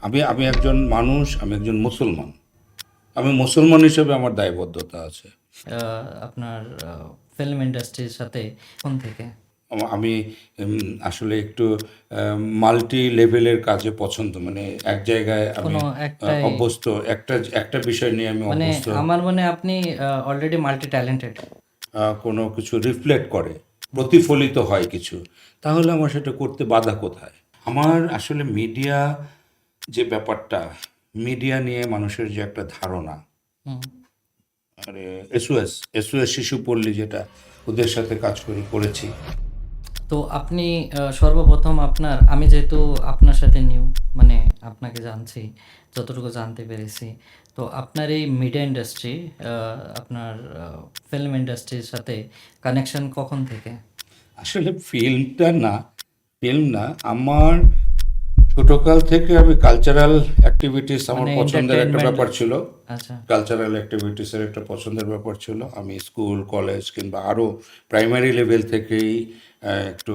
আমি আমি একজন মানুষ, আমি একজন মুসলমান। আমি মুসলমান হিসেবে আমার দায়বদ্ধতা আছে। আপনার ফিল্ম ইন্ডাস্ট্রির সাথে কোন থেকে? আমি আসলে একটু মাল্টি লেভেলের কাজে পছন্দ। মানে এক জায়গায় আমি কোনো একটাই অভ্যস্ত। একটা একটা বিষয় নিয়ে আমি মানে অভ্যস্ত। আমার মনে হয় আপনি অলরেডি মাল্টি ট্যালেন্টেড। কোনো কিছু রিফ্লেক্ট করে, প্রতিফলিত হয় কিছু, তাহলে আমার সেটা করতে বাধা কোথায়? আমার আসলে মিডিয়া যে ব্যাপারটা, মিডিয়া নিয়ে মানুষের যে একটা ধারণা, হুম। আরে এসওএস এসওএস শিশুপল্লী যেটা ওদের সাথে কাজ করেছি। তো আপনি সর্বপ্রথম আমি যেহেতু আপনার সাথে নিউ, মানে আপনাকে জানছি, যতটুকু জানতে পেরেছি, তো আপনার এই মিডিয়া ইন্ডাস্ট্রি, আপনার ফিল্ম ইন্ডাস্ট্রির সাথে কানেকশন কখন থেকে? আসলে ফিল্ম না, আমার ছোটকাল থেকে আমি কালচারাল অ্যাক্টিভিটিস আমার মানে পছন্দের একটা এন্টারটেনমেন্ট। ব্যাপার ছিল। আচ্ছা। কালচারাল অ্যাক্টিভিটিসের একটা পছন্দের ব্যাপার ছিল। আমি স্কুল, কলেজ কিংবা আরও প্রাইমারি লেভেল থেকেই একটু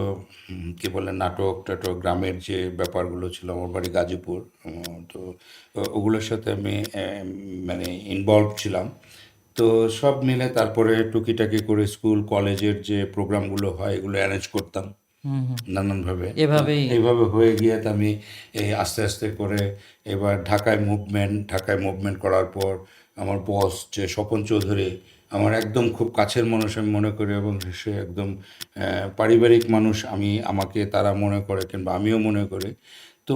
কী বলে নাটক টাটক, গ্রামের যে ব্যাপারগুলো ছিল, আমার বাড়ি গাজীপুর। তো ওগুলোর সাথে আমি মানে ইনভলভ ছিলাম। তো সব মিলে তারপরে টুকিটাকি করে স্কুল কলেজের যে প্রোগ্রামগুলো হয় এগুলো অ্যারেঞ্জ করতাম হুম, হুম। নানানভাবে। এভাবেই। এইভাবে হয়ে গিয়ে তো আমি এই আস্তে আস্তে করে এবার ঢাকায় মুভমেন্ট করার পর আমার বস যে স্বপন চৌধুরী, আমার একদম খুব কাছের মানুষ আমি মনে করি, এবং সে একদম পারিবারিক মানুষ আমাকে তারা মনে করে কিংবা আমিও মনে করি। তো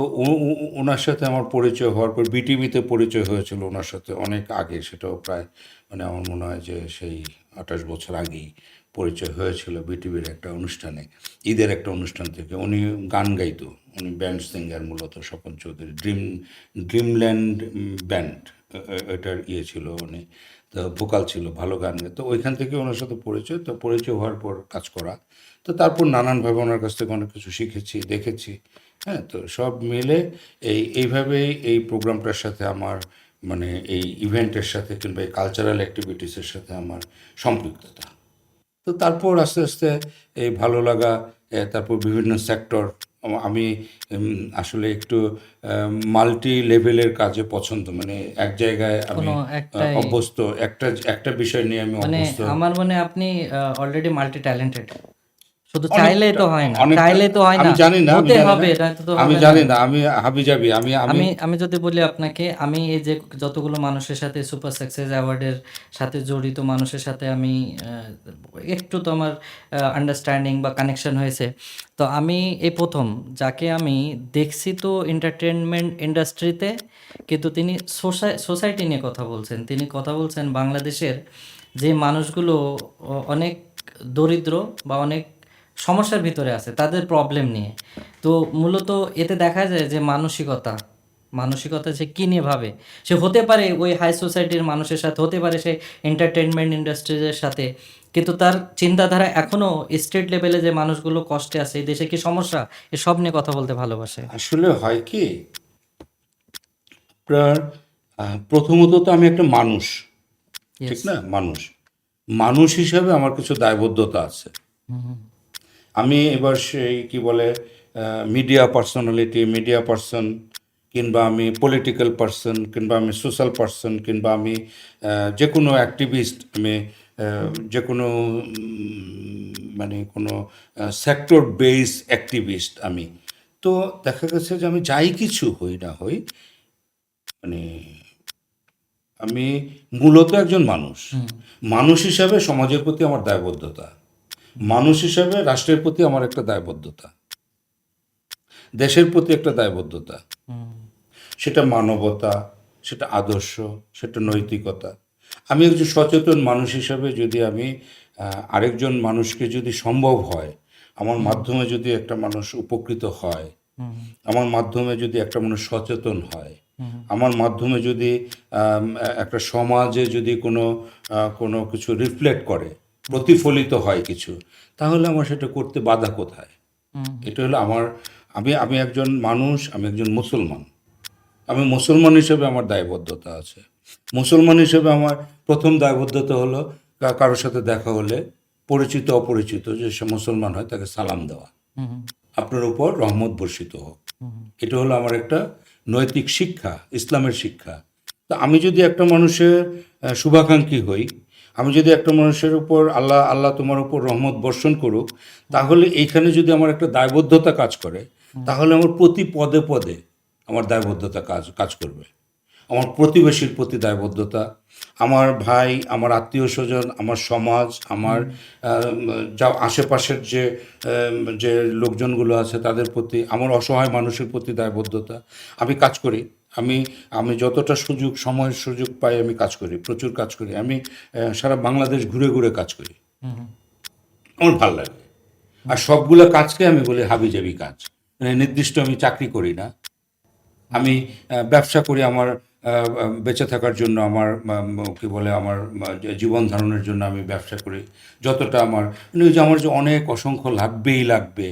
ওনার সাথে আমার পরিচয় হওয়ার পর বিটিভিতে পরিচয় হয়েছিল ওনার সাথে অনেক আগে, সেটাও প্রায় মানে আমার মনে হয় যে সেই 28 বছর আগেই পরিচয় হয়েছিল বিটিভির একটা অনুষ্ঠানে, ঈদের একটা অনুষ্ঠান থেকে। উনি গান গাইতো, উনি ব্যান্ড সিঙ্গার মূলত, স্বপন চৌধুরী, ড্রিমল্যান্ড ব্যান্ড এটার ছিল উনি। তো ভোকাল ছিল, ভালো গান গাইতো। তো ওইখান থেকে ওনার সাথে পরিচয়, তো পরিচয় হওয়ার পর কাজ করা। তো তারপর নানানভাবে ওনার কাছ থেকে অনেক কিছু শিখেছি, দেখেছি। হ্যাঁ, তো সব মিলে এইভাবেই এই প্রোগ্রামটার সাথে আমার, মানে এই ইভেন্টের সাথে কিংবা এই কালচারাল অ্যাক্টিভিটিসের সাথে আমার সম্পৃক্ততা। তো তারপর আস্তে আস্তে এই ভালো লাগা, তারপর বিভিন্ন সেক্টর। আমি আসলে একটু মাল্টি লেভেলের কাজে পছন্দ। মানে এক জায়গায় আমি কোনো একটাই অভ্যস্ত। একটা একটা বিষয় নিয়ে আমি মানে অভ্যস্ত। আমার মনে হয় আপনি অলরেডি মাল্টি ট্যালেন্টেড। শুধু চাইলেই অনেকটা তো হয় না, অনেকটা চাইলেই তো হয় আমি না, জানি না, আমি হতে জানি না, হবে, এটা তো আমি হবে না। জানি না, আমি হাবিজাবি, আমি আমি আমি আমি যদি বলি আপনাকে, আমি এই যে যতগুলো মানুষের সাথে সুপার সাকসেস অ্যাওয়ার্ডের সাথে জড়িত মানুষের সাথে আমি একটু তো আমার আন্ডারস্ট্যান্ডিং বা কানেকশন হয়েছে। তো আমি এই প্রথম যাকে আমি দেখছি তো এন্টারটেনমেন্ট ইন্ডাস্ট্রিতে, কিন্তু তিনি সোসাইটি নিয়ে কথা বলছেন। তিনি কথা বলছেন বাংলাদেশের যে মানুষগুলো অনেক দরিদ্র বা অনেক সমস্যার ভিতরে আছে, তাদের প্রবলেম নিয়ে। তো মূলত এতে দেখা যায় যে মানসিকতা সে কী নিয়ে ভাবে। সে হতে পারে ওই হাই সোসাইটির মানুষের সাথে, হতে পারে সে এন্টারটেনমেন্ট ইন্ডাস্ট্রিজের সাথে, কিন্তু তার চিন্তাধারা এখনও স্টেট লেভেলে যে মানুষগুলো কষ্টে আছে, এই দেশে কী সমস্যা, এসব নিয়ে কথা বলতে ভালোবাসে। আসলে হয় কি, আপনার প্রথমত তো আমি একটা মানুষ, ঠিক ইয়েস। না? মানুষ মানুষ হিসাবে আমার কিছু দায়বদ্ধতা আছে। হুম, হুম। আমি এবার সেই কি বলে মিডিয়া পার্সোনালিটি, মিডিয়া পার্সন, কিংবা আমি পলিটিক্যাল পার্সন, কিংবা আমি সোশ্যাল পার্সন, কিংবা আমি যে কোনো অ্যাক্টিভিস্ট, আমি যে কোনো মানে কোনো সেক্টর বেস অ্যাক্টিভিস্ট আমি। তো দেখা গেছে যে আমি যাই কিছু হই না হই, মানে আমি মূলত একজন মানুষ। হুম, মানুষ হিসাবে সমাজের প্রতি আমার দায়বদ্ধতা, মানুষ হিসাবে রাষ্ট্রের প্রতি আমার একটা দায়বদ্ধতা, দেশের প্রতি একটা দায়বদ্ধতা। হুম, সেটা মানবতা, সেটা আদর্শ, সেটা নৈতিকতা। আমি একজন সচেতন মানুষ হিসাবে যদি আমি আরেকজন মানুষকে যদি সম্ভব হয়, আমার হুম, মাধ্যমে যদি একটা মানুষ উপকৃত হয়, হুম, আমার মাধ্যমে যদি একটা মানুষ সচেতন হয়, হুম, আমার মাধ্যমে যদি একটা সমাজে যদি কোনো কিছু রিফ্লেক্ট করে, প্রতিফলিত হয় কিছু, তাহলে আমার সেটা করতে বাধা কোথায়? হুম, এটা হলো আমার, আমি আমি একজন মানুষ, আমি একজন মুসলমান। আমি মুসলমান হিসেবে আমার দায়বদ্ধতা আছে। মুসলমান হিসেবে আমার প্রথম দায়বদ্ধতা হলো কারোর সাথে দেখা হলে, পরিচিত অপরিচিত, যে সে মুসলমান হয় তাকে সালাম দেওয়া। হুম, হুম, আপনার উপর রহমত বর্ষিত হোক। হুম, এটা হলো আমার একটা নৈতিক শিক্ষা, ইসলামের শিক্ষা। তো আমি যদি একটা মানুষের শুভাকাঙ্ক্ষী হই, আমি যদি একটা মানুষের উপর আল্লাহ আল্লাহ তোমার উপর রহমত বর্ষণ করুক, তাহলে এইখানে যদি আমার একটা দায়বদ্ধতা কাজ করে, তাহলে আমার প্রতি পদে পদে আমার দায়বদ্ধতা কাজ কাজ করবে। আমার প্রতিবেশীর প্রতি দায়বদ্ধতা, আমার ভাই, আমার আত্মীয় স্বজন, আমার সমাজ, আমার যা আশেপাশের যে লোকজনগুলো আছে তাদের প্রতি, আমার অসহায় মানুষের প্রতি দায়বদ্ধতা। আমি কাজ করি, আমি আমি যতটা সময়ের সুযোগ পাই আমি কাজ করি, প্রচুর কাজ করি। আমি সারা বাংলাদেশ ঘুরে ঘুরে কাজ করি, আমার ভাল লাগে। আর সবগুলো কাজকে আমি বলি হাবিজাবি কাজ, মানে নির্দিষ্ট আমি চাকরি করি না, আমি ব্যবসা করি আমার বেঁচে থাকার জন্য, আমার কি বলে আমার জীবন ধারণের জন্য আমি ব্যবসা করি। যতটা আমার মানে ওই যে আমার যে অনেক অসংখ্য লাগবেই লাগবে,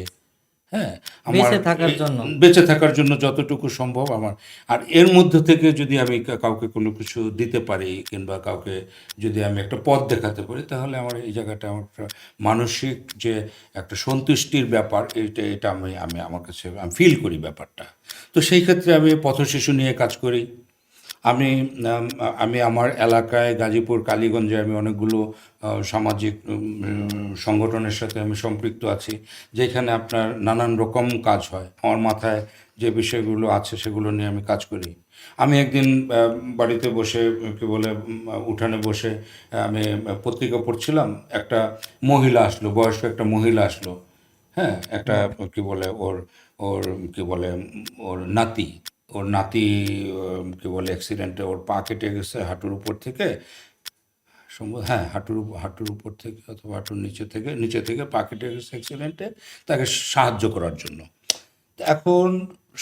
হ্যাঁ, আমার বেঁচে থাকার জন্য। বেঁচে থাকার জন্য যতটুকু সম্ভব আমার। আর এর মধ্যে থেকে যদি আমি কাউকে কোনো কিছু দিতে পারি, কিংবা কাউকে যদি আমি একটা পথ দেখাতে পারি, তাহলে আমার এই জায়গাটা আমার একটা মানসিক যে একটা সন্তুষ্টির ব্যাপার, এটা আমি আমি আমার কাছে আমি ফিল করি ব্যাপারটা। তো সেই ক্ষেত্রে আমি পথশিশু নিয়ে কাজ করি। আমি আমি আমার এলাকায় গাজীপুর কালীগঞ্জে আমি অনেকগুলো সামাজিক সংগঠনের সাথে আমি সম্পৃক্ত আছি, যেখানে আপনার নানান রকম কাজ হয়। আমার মাথায় যে বিষয়গুলো আছে সেগুলো নিয়ে আমি কাজ করি। আমি একদিন বাড়িতে বসে কি বলে উঠানে বসে আমি পত্রিকা পড়ছিলাম, একটা মহিলা আসলো, বয়স্ক একটা মহিলা আসলো, হ্যাঁ, একটা কি বলে ওর ওর কি বলে ওর নাতি কি বলে অ্যাক্সিডেন্টে ওর পা কেটে গেছে হাঁটুর উপর থেকে, সম্ভব, হ্যাঁ, হাঁটুর উপর থেকে অথবা হাঁটুর নিচে থেকে পা কেটে গেছে অ্যাক্সিডেন্টে, তাকে সাহায্য করার জন্য। তো এখন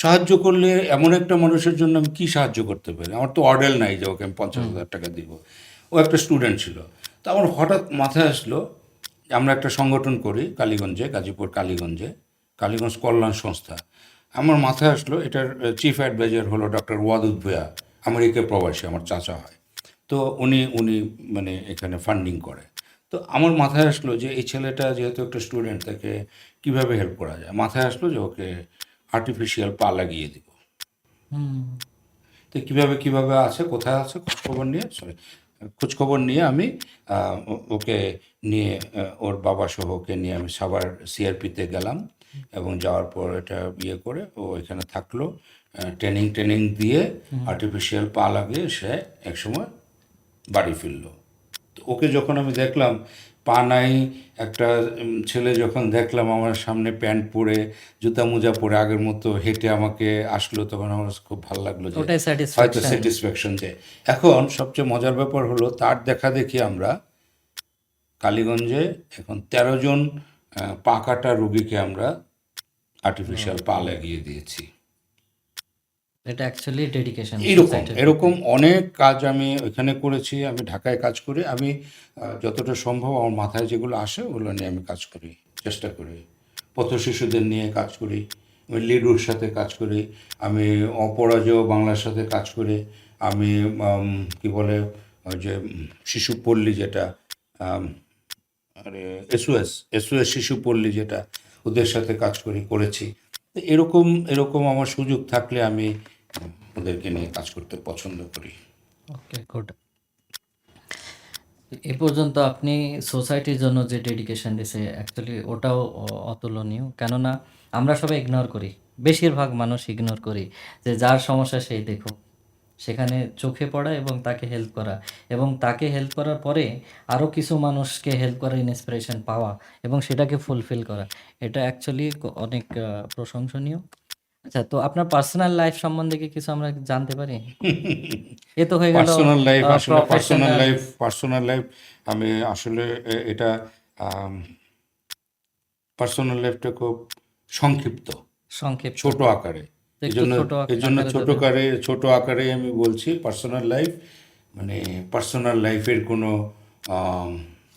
সাহায্য করলে এমন একটা মানুষের জন্য আমি কী সাহায্য করতে পারি? আমার তো অর্ডেল নাই যে ওকে আমি 50,000 টাকা দিব। ও একটা স্টুডেন্ট ছিল। তো আমার হঠাৎ মাথায় আসলো, আমরা একটা সংগঠন করি কালীগঞ্জে, গাজীপুর কালীগঞ্জ কল্যাণ সংস্থা। আমার মাথায় আসলো, এটার চিফ অ্যাডভাইজার হলো ডক্টর ওয়াদুদ ভূঁইয়া, আমেরিকা প্রবাসী, আমার চাচা হয়। তো উনি মানে এখানে ফান্ডিং করে। তো আমার মাথায় আসলো যে এই ছেলেটা যেহেতু একটা স্টুডেন্ট, তাকে কীভাবে হেল্প করা যায়। মাথায় আসলো যে ওকে আর্টিফিশিয়াল পা লাগিয়ে দিব। তো কীভাবে আছে, কোথায় আছে, খোঁজখবর নিয়ে আমি ওকে নিয়ে ওর বাবা সহ ওকে নিয়ে আমি সাভার সিআরপিতে গেলাম, এবং যাওয়ার পর এটা করে ও এখানে থাকলো, ট্রেনিং দিয়ে আর্টিফিশিয়াল পা লাগিয়ে সে একসময় বাড়ি ফিরলো। তো ওকে যখন আমি দেখলাম পা নাই, একটা ছেলে যখন দেখলাম আমার সামনে প্যান্ট পরে জুতা মোজা পরে আগের মতো হেঁটে আমাকে আসলো, তখন আমার খুব ভালো লাগলো যে ওটাই হয়তো স্যাটিসফ্যাকশন। স্যাটিসফ্যাকশন। যে এখন সবচেয়ে মজার ব্যাপার হলো, তার দেখা দেখি আমরা কালীগঞ্জে এখন 13 জন পা কাটা রুগীকে আমরা আর্টিফিশিয়াল পা লাগিয়ে দিয়েছি। এটা অ্যাকচুয়ালি ডেডিকেশন এরকম অনেক কাজ আমি ওইখানে করেছি। আমি ঢাকায় কাজ করি। আমি যতটা সম্ভব আমার মাথায় যেগুলো আসে ওগুলো নিয়ে আমি কাজ করি, চেষ্টা করি। পথশিশুদের নিয়ে কাজ করি, আমি লিডুর সাথে কাজ করি, আমি অপরাজেয় বাংলার সাথে কাজ করি, আমি কি বলে ওই যে শিশু পল্লী যেটা, আরে এসওএস শিশু পল্লী যেটা, ওদের সাথে কাজ করেছি। তো এরকম আমার সুযোগ থাকলে আমি ওদেরকে নিয়ে কাজ করতে পছন্দ করি। ওকে, গুড। এ পর্যন্ত আপনি সোসাইটির জন্য যে ডেডিকেশন দিছে অ্যাকচুয়ালি ওটাও অতুলনীয়। কেননা আমরা সবাই ইগনোর করি, বেশিরভাগ মানুষ ইগনোর করি যে যার সমস্যা সেই দেখুক, সেখানে চোখে পড়া এবং তাকে হেল্প করা, এবং তাকে হেল্প করার পরে আরও কিছু মানুষকে হেল্প করার ইন্সপিরেশন পাওয়া এবং সেটাকে ফুলফিল করা, এটা অ্যাকচুয়ালি অনেক প্রশংসনীয়। আচ্ছা, তো আপনার পার্সোনাল লাইফ সম্বন্ধে কি কিছু আমরা জানতে পারি? এ তো হয়ে গেল প্রফেশনাল। পার্সোনাল লাইফ আমি আসলে এটা পার্সোনাল লাইফটা খুব সংক্ষিপ্ত, ছোট আকারে। ছোট আকারে আমি বলছি পার্সোনাল লাইফ, মানে পার্সোনাল লাইফের কোনো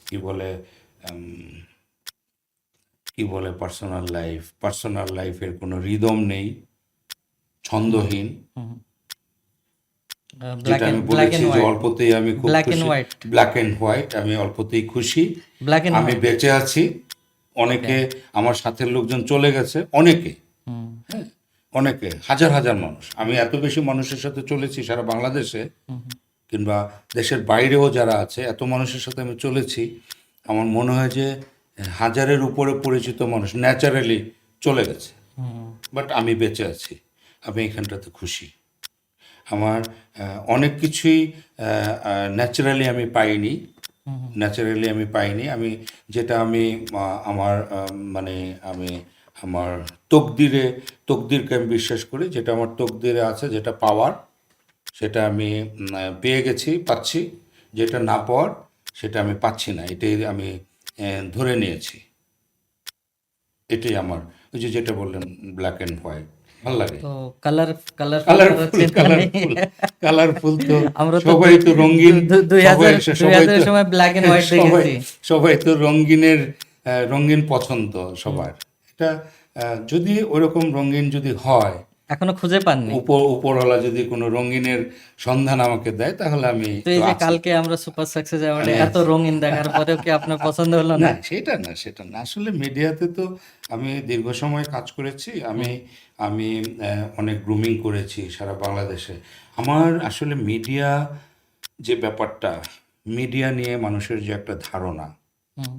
কি বলে পার্সোনাল লাইফের কোনো রিদম নেই, ছন্দহীন। যেটা আমি বলেছি যে অল্পতেই আমি খুব খুশি, ব্ল্যাক অ্যান্ড হোয়াইট, আমি অল্পতেই খুশি, আমি বেঁচে আছি। অনেকে আমার সাথের লোকজন চলে গেছে, অনেকে, হ্যাঁ, অনেকে, হাজার হাজার মানুষ। আমি এত বেশি মানুষের সাথে চলেছি সারা বাংলাদেশে, কিংবা দেশের বাইরেও যারা আছে, এত মানুষের সাথে আমি চলেছি। আমার মনে হয় যে হাজারের উপরে পরিচিত মানুষ ন্যাচারালি চলে গেছে, বাট আমি বেঁচে আছি। আমি এখানটাতে খুশি। আমার অনেক কিছুই ন্যাচারালি আমি পাইনি। আমি যেটা আমি আমার মানে আমি আমার তকদিরকে আমি বিশ্বাস করি। যেটা আমার তকদিরে আছে, যেটা পাওয়ার, সেটা আমি পেয়ে গেছি, পাচ্ছি। যেটা না পাওয়ার, সেটা আমি পাচ্ছি না। এটাই আমি ধরে নিয়েছি। এটাই আমার, ওই যে যেটা বললেন, ব্ল্যাক অ্যান্ড হোয়াইট ভাল লাগে। তো কালারফুল করার কালারফুল চিন্তা নেই। কালারফুল তো আমরা তো সবাই তো রঙিন। দুই সবাই হাজার সবাই তো সময় ব্ল্যাক এন্ড হোয়াইট সবাই দেখেছি। সবাই তো রঙিন পছন্দ সবার। এটা যদি ওরকম রঙিন যদি হয়, এখনো খুঁজে পাননি। উপরওয়ালা যদি কোনো রঙিনের সন্ধান আমাকে দেয়, তাহলে আমি তো এই তো যে আছি। কালকে আমরা সুপার সাকসেস অ্যাওয়ার্ডে মানে এত রঙিন দেখার পরেও কি আপনার পছন্দ হলো না, না? সেটা না আসলে। মিডিয়াতে তো আমি দীর্ঘ সময় কাজ করেছি। আমি আমি অনেক গ্রুমিং করেছি সারা বাংলাদেশে। আমার আসলে মিডিয়া যে ব্যাপারটা, মিডিয়া নিয়ে মানুষের যে একটা ধারণা, হুম